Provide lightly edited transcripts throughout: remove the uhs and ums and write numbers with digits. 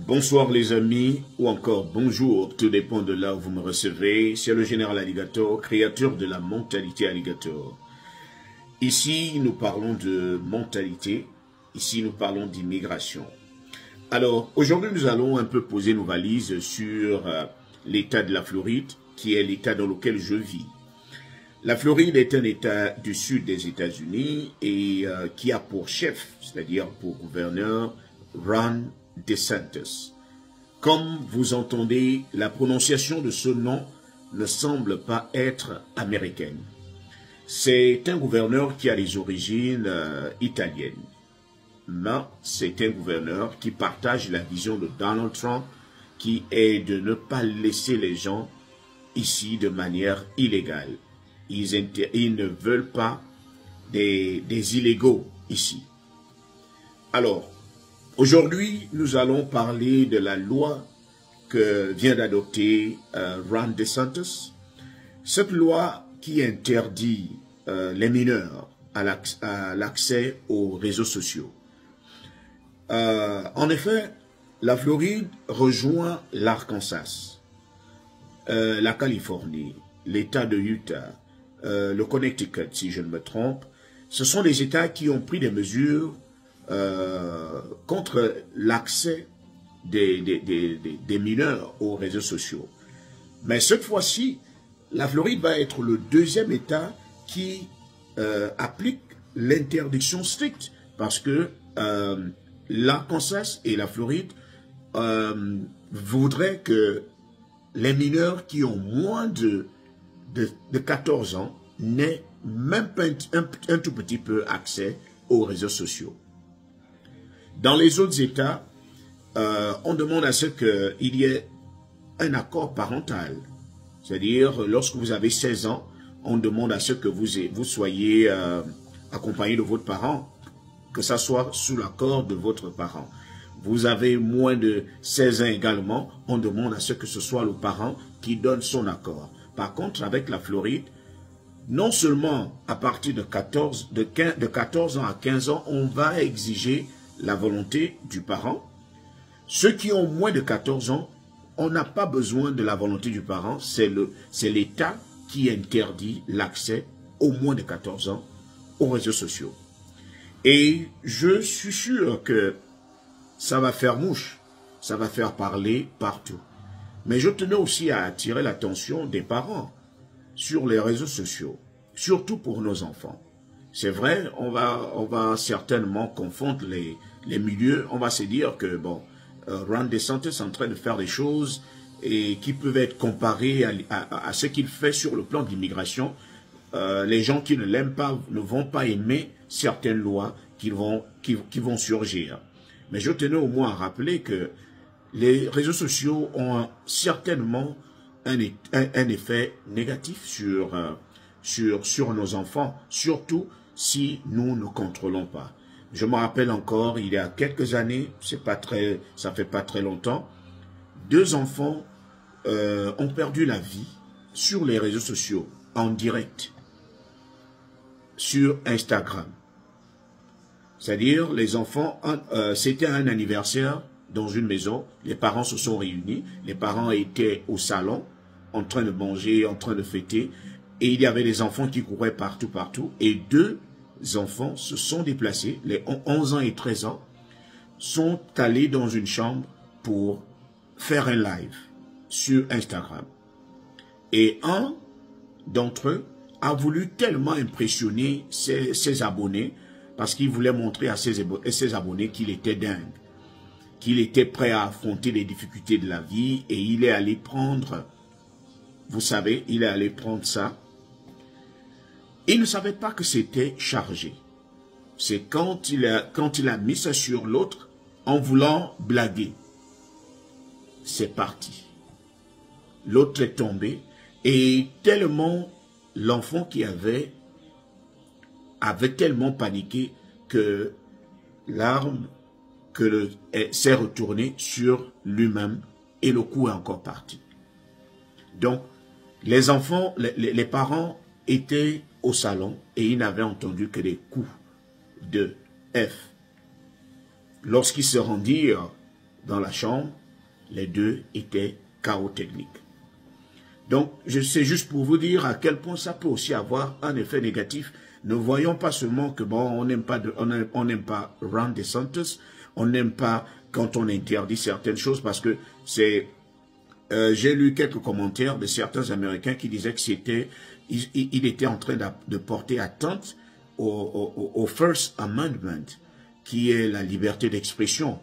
Bonsoir les amis, ou encore bonjour, tout dépend de là où vous me recevez. C'est le général Alligator, créateur de la mentalité Alligator. Ici, nous parlons de mentalité, ici nous parlons d'immigration. Alors, aujourd'hui, nous allons un peu poser nos valises sur l'état de la Floride, qui est l'état dans lequel je vis. La Floride est un état du sud des États-Unis et qui a pour chef, c'est-à-dire pour gouverneur, Ron DeSantis. Comme vous entendez, la prononciation de ce nom ne semble pas être américaine. C'est un gouverneur qui a des origines italiennes. Mais c'est un gouverneur qui partage la vision de Donald Trump, qui est de ne pas laisser les gens ici de manière illégale. Ils ne veulent pas des illégaux ici. Alors, aujourd'hui, nous allons parler de la loi que vient d'adopter Ron DeSantis. Cette loi qui interdit les mineurs à l'accès aux réseaux sociaux. En effet, la Floride rejoint l'Arkansas, la Californie, l'État de Utah, le Connecticut, si je ne me trompe. Ce sont des États qui ont pris des mesures contre l'accès des mineurs aux réseaux sociaux. Mais cette fois-ci, la Floride va être le deuxième État qui applique l'interdiction stricte parce que l'Arkansas et la Floride voudraient que les mineurs qui ont moins de 14 ans n'aient même pas un tout petit peu accès aux réseaux sociaux. Dans les autres États, on demande à ce qu'il y ait un accord parental. C'est-à-dire, lorsque vous avez 16 ans, on demande à ce que vous soyez accompagné de votre parent, que ça soit sous l'accord de votre parent. Vous avez moins de 16 ans également, on demande à ce que ce soit le parent qui donne son accord. Par contre, avec la Floride, non seulement à partir de 14 ans à 15 ans, on va exiger la volonté du parent. Ceux qui ont moins de 14 ans, on n'a pas besoin de la volonté du parent, c'est l'État qui interdit l'accès aux moins de 14 ans aux réseaux sociaux. Et je suis sûr que ça va faire mouche, ça va faire parler partout. Mais je tenais aussi à attirer l'attention des parents sur les réseaux sociaux, surtout pour nos enfants. C'est vrai, on va certainement confondre les milieux, on va se dire que bon, Ron DeSantis est en train de faire des choses et qui peuvent être comparées à ce qu'il fait sur le plan d'immigration. Les gens qui ne l'aiment pas ne vont pas aimer certaines lois qui vont surgir. Mais je tenais au moins à rappeler que les réseaux sociaux ont certainement un effet négatif sur nos enfants, surtout si nous ne contrôlons pas. Je me rappelle encore, il y a quelques années, ça fait pas très longtemps, 2 enfants ont perdu la vie sur les réseaux sociaux, en direct, sur Instagram. C'est-à-dire, les enfants, c'était un anniversaire dans une maison, les parents se sont réunis, les parents étaient au salon, en train de manger, en train de fêter, et il y avait des enfants qui couraient partout, et 2 enfants se sont déplacés, les 11 ans et 13 ans, sont allés dans une chambre pour faire un live sur Instagram. Et un d'entre eux a voulu tellement impressionner ses abonnés, parce qu'il voulait montrer à ses abonnés qu'il était dingue, qu'il était prêt à affronter les difficultés de la vie, et il est allé prendre, vous savez, il est allé prendre ça. Il ne savait pas que c'était chargé. C'est quand il a mis ça sur l'autre, en voulant blaguer. C'est parti. L'autre est tombé, et tellement l'enfant qui avait tellement paniqué que l'arme s'est retournée sur lui-même et le coup est encore parti. Donc, les enfants, les parents étaient au salon et ils n'avaient entendu que des coups de F. Lorsqu'ils se rendirent dans la chambre, les deux étaient KO techniques. Donc, c'est juste pour vous dire à quel point ça peut aussi avoir un effet négatif. Ne voyons pas seulement que bon, on n'aime pas Ron DeSantis, on n'aime pas quand on interdit certaines choses parce que c'est... j'ai lu quelques commentaires de certains Américains qui disaient que il était en train de porter atteinte au First Amendment, qui est la liberté d'expression.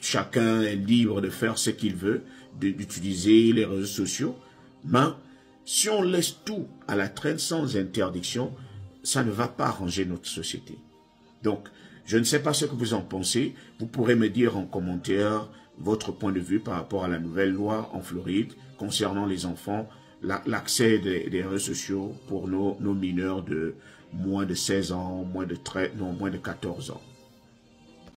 Chacun est libre de faire ce qu'il veut, d'utiliser les réseaux sociaux, mais si on laisse tout à la traîne sans interdiction, ça ne va pas arranger notre société. Donc, je ne sais pas ce que vous en pensez. Vous pourrez me dire en commentaire votre point de vue par rapport à la nouvelle loi en Floride concernant les enfants, l'accès des réseaux sociaux pour nos mineurs de moins de 16 ans, moins de 14 ans.